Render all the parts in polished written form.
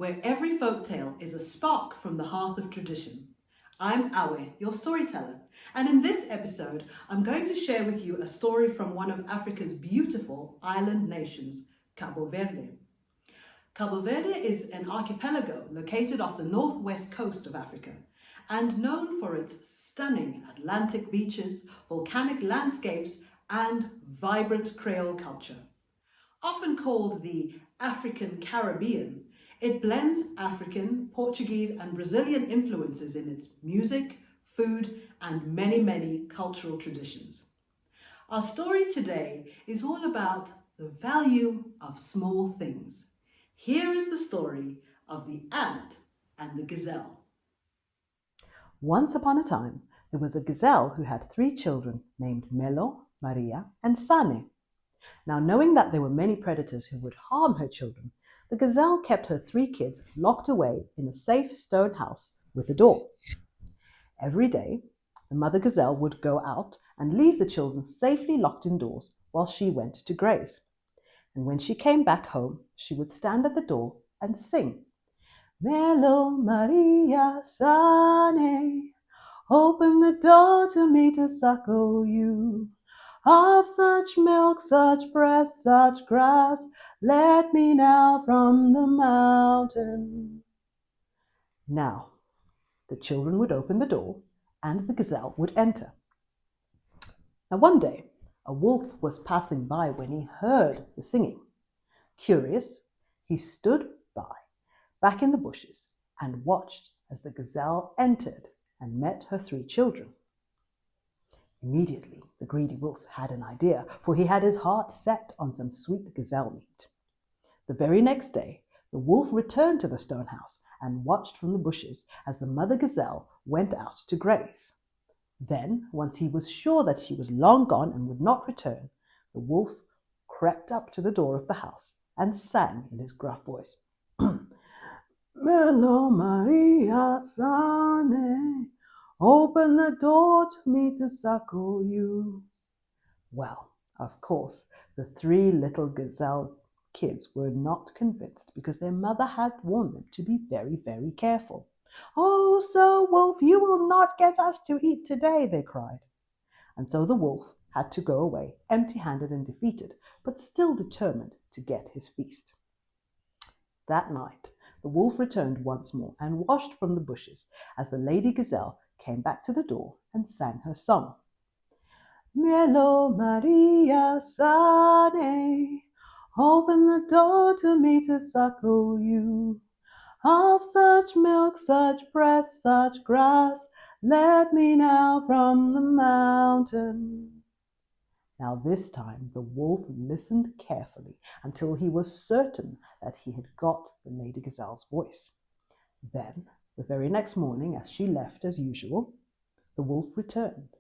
where every folktale is a spark from the hearth of tradition. I'm Awe, your storyteller, and in this episode, I'm going to share with you a story from one of Africa's beautiful island nations, Cabo Verde. Cabo Verde is an archipelago located off the northwest coast of Africa and known for its stunning Atlantic beaches, volcanic landscapes, and vibrant Creole culture. Often called the African Caribbean, it blends African, Portuguese, and Brazilian influences in its music, food, and many cultural traditions. Our story today is all about the value of small things. Here is the story of the ant and the gazelle. Once upon a time, there was a gazelle who had 3 children named Melo, Maria, and Sane. Now, knowing that there were many predators who would harm her children, the gazelle kept her 3 kids locked away in a safe stone house with a door. Every day, the mother gazelle would go out and leave the children safely locked indoors while she went to graze. And when she came back home, she would stand at the door and sing, Melo, Maria, Sane, open the door to me to suckle you. Of such milk, such breast, such grass, let me now from the mountain. Now, the children would open the door and the gazelle would enter. Now, one day, a wolf was passing by when he heard the singing. Curious, he stood back in the bushes, and watched as the gazelle entered and met her 3 children. Immediately, the greedy wolf had an idea, for he had his heart set on some sweet gazelle meat. The very next day, the wolf returned to the stone house and watched from the bushes as the mother gazelle went out to graze. Then, once he was sure that she was long gone and would not return, the wolf crept up to the door of the house and sang in his gruff voice, Melo, Maria, Sane, open the door to me to suckle you. Well, of course, the 3 little gazelle kids were not convinced because their mother had warned them to be very careful. Oh, Sir Wolf, you will not get us to eat today, they cried. And so the wolf had to go away empty-handed and defeated, but still determined to get his feast. That night, the wolf returned once more and washed from the bushes as the lady gazelle came back to the door and sang her song. Melo, Maria, Sane, open the door to me to suckle you. Of such milk, such breast, such grass, let me now from the mountain. Now this time the wolf listened carefully until he was certain that he had got the lady gazelle's voice. Then, the very next morning, as she left as usual, the wolf returned,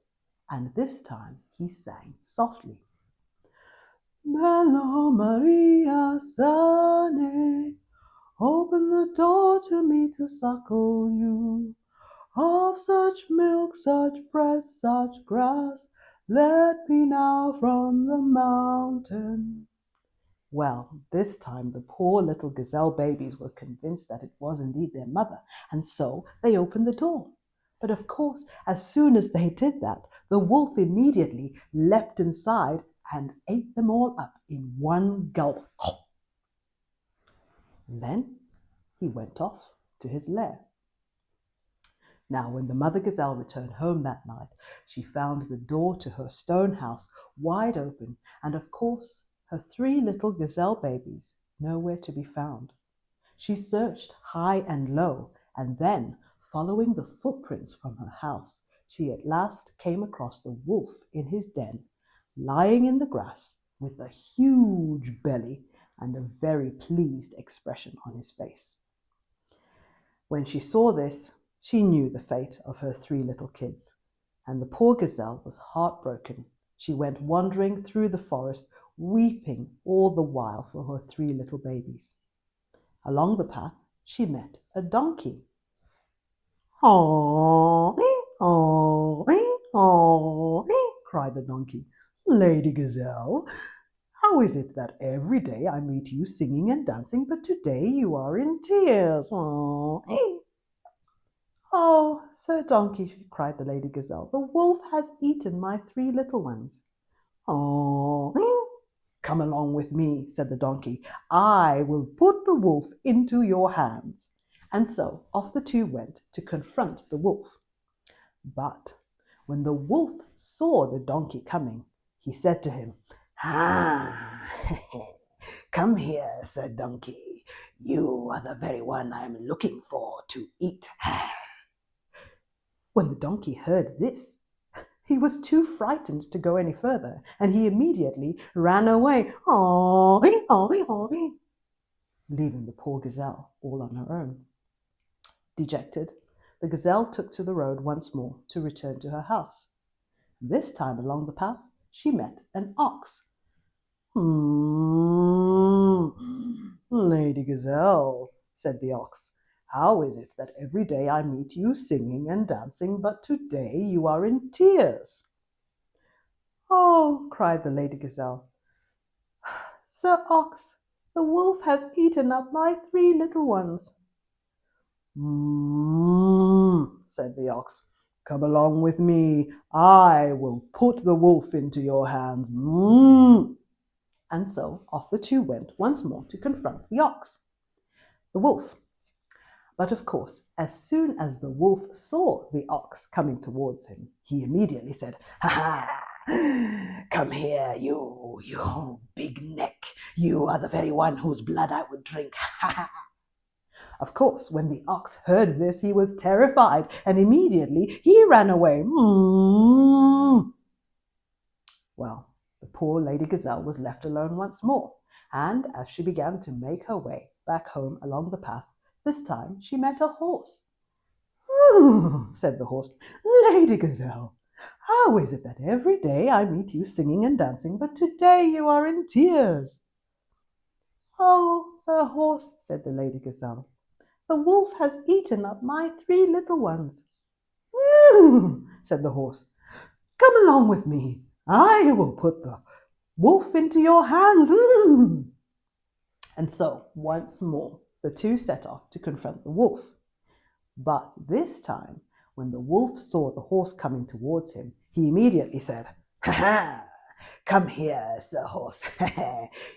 and this time he sang softly. Melo, Maria, Sane, open the door to me to suckle you. Of such milk, such breast, such grass, let me now from the mountain. Well, this time the poor little gazelle babies were convinced that it was indeed their mother, and so they opened the door. But of course, as soon as they did that, the wolf immediately leapt inside and ate them all up in one gulp. And then he went off to his lair. Now, when the mother gazelle returned home that night, she found the door to her stone house wide open, and of course, her 3 little gazelle babies nowhere to be found. She searched high and low, and then, following the footprints from her house, she at last came across the wolf in his den, lying in the grass with a huge belly and a very pleased expression on his face. When she saw this, she knew the fate of her 3 little kids, and the poor gazelle was heartbroken. She went wandering through the forest, weeping all the while for her 3 little babies. Along the path, she met a donkey. "Aw, aw, aw," cried the donkey. "Lady Gazelle, how How is it that every day I meet you singing and dancing, but today you are in tears? Oh, Sir Donkey, cried the Lady Gazelle, the wolf has eaten my 3 little ones. Oh, come along with me, said the donkey. I will put the wolf into your hands. And so off the two went to confront the wolf. But when the wolf saw the donkey coming, he said to him, come here, Sir Donkey. You are the very one I am looking for to eat. When the donkey heard this, he was too frightened to go any further, and he immediately ran away, leaving the poor gazelle all on her own. Dejected, the gazelle took to the road once more to return to her house. This time along the path she met an ox. Lady Gazelle, said the ox, how is it that every day I meet you singing and dancing, but today you are in tears? Oh, cried the Lady Gazelle, Sir Ox, the wolf has eaten up my 3 little ones. Said the ox, come along with me. I will put the wolf into your hands. And so off the two went once more to confront the ox, the wolf. But of course, as soon as the wolf saw the ox coming towards him, he immediately said, come here, you big neck. You are the very one whose blood I would drink. Of course, when the ox heard this, he was terrified, and immediately he ran away. Well, the poor Lady Gazelle was left alone once more, and as she began to make her way back home along the path, this time she met a horse. Said the horse, Lady Gazelle, how is it that every day I meet you singing and dancing, but today you are in tears? Oh, Sir Horse, said the Lady Gazelle, the wolf has eaten up my 3 little ones. Said the horse, come along with me. I will put the wolf into your hands. And so, once more, the two set off to confront the wolf. But this time, when the wolf saw the horse coming towards him, he immediately said, come here, Sir Horse.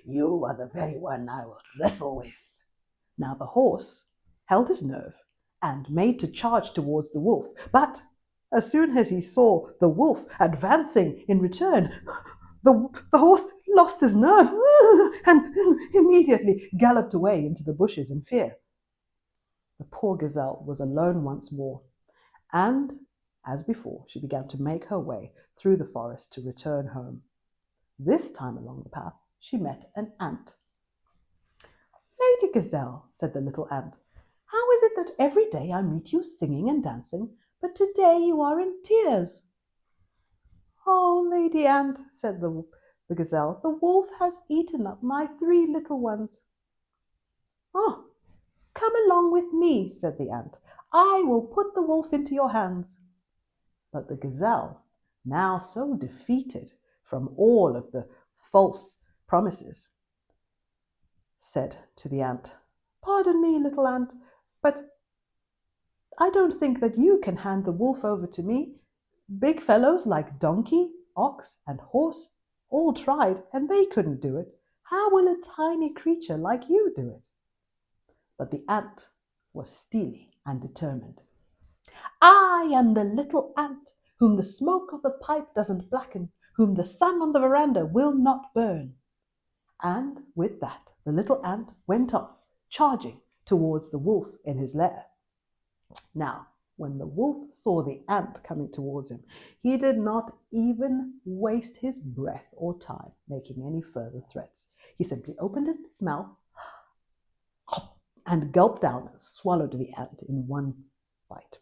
You are the very one I will wrestle with. Now the horse held his nerve and made to charge towards the wolf. But as soon as he saw the wolf advancing in return, the horse lost his nerve and immediately galloped away into the bushes in fear. The poor gazelle was alone once more, and, as before, she began to make her way through the forest to return home. This time along the path, she met an ant. Lady Gazelle, said the little ant, how is it that every day I meet you singing and dancing, but today you are in tears? Oh, Lady Ant, said the gazelle, the wolf has eaten up my 3 little ones. Oh, come along with me, said the ant. I will put the wolf into your hands. But the gazelle, now so defeated from all of the false promises, said to the ant, pardon me, little ant, but I don't think that you can hand the wolf over to me. Big fellows like donkey, ox, and horse all tried, and they couldn't do it. How will a tiny creature like you do it? But the ant was steely and determined. I am the little ant whom the smoke of the pipe doesn't blacken, whom the sun on the veranda will not burn. And with that, the little ant went on, charging towards the wolf in his lair. Now, when the wolf saw the ant coming towards him, he did not even waste his breath or time making any further threats. He simply opened his mouth and gulped down and swallowed the ant in one bite.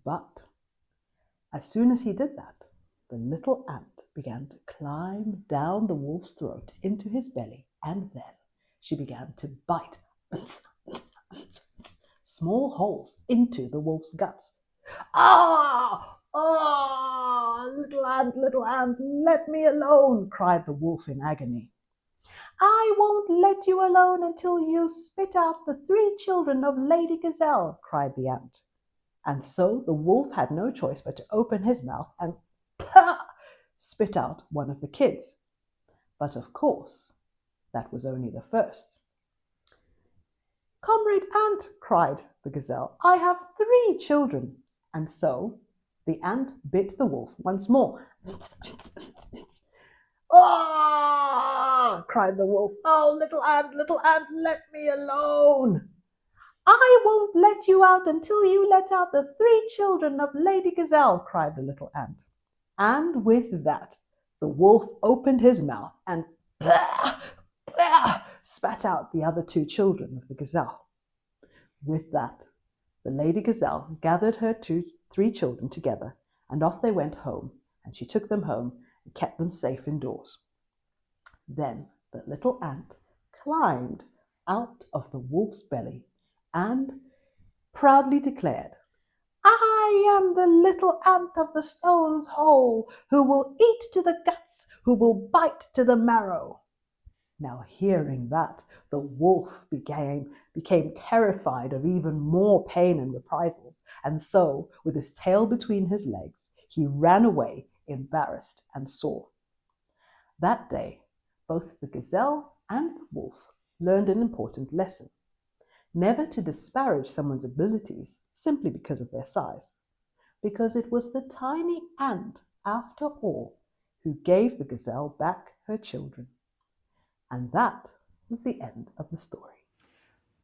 But as soon as he did that, the little ant began to climb down the wolf's throat into his belly, and then she began to bite small holes into the wolf's guts. Ah! "Oh, little ant, let me alone!" cried the wolf in agony. "I won't let you alone until you spit out the 3 children of Lady Gazelle," cried the ant. And so the wolf had no choice but to open his mouth and spit out one of the kids. But of course, that was only the first. "Comrade Ant," cried the gazelle, "I have 3 children." And so the ant bit the wolf once more. "Ah!" cried the wolf. "Oh, little ant, let me alone." "I won't let you out until you let out the 3 children of Lady Gazelle," cried the little ant. And with that, the wolf opened his mouth and spat out the other 2 children of the gazelle. With that, the Lady Gazelle gathered her 3 children together, and off they went home, and she took them home and kept them safe indoors. Then the little ant climbed out of the wolf's belly and proudly declared, "I am the little ant of the stone's hole, who will eat to the guts, who will bite to the marrow." Now, hearing that, the wolf became terrified of even more pain and reprisals, and so, with his tail between his legs, he ran away, embarrassed and sore. That day, both the gazelle and the wolf learned an important lesson: never to disparage someone's abilities simply because of their size, because it was the tiny ant, after all, who gave the gazelle back her children. And that was the end of the story.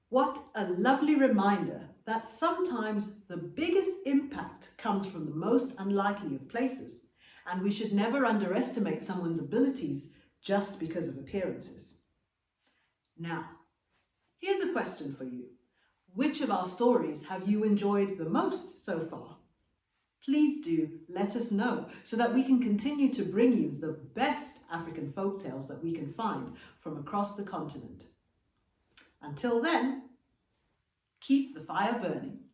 What a lovely reminder that sometimes the biggest impact comes from the most unlikely of places, and we should never underestimate someone's abilities just because of appearances. Now, here's a question for you. Which of our stories have you enjoyed the most so far? Please do let us know so that we can continue to bring you the best African folktales that we can find from across the continent. Until then, keep the fire burning.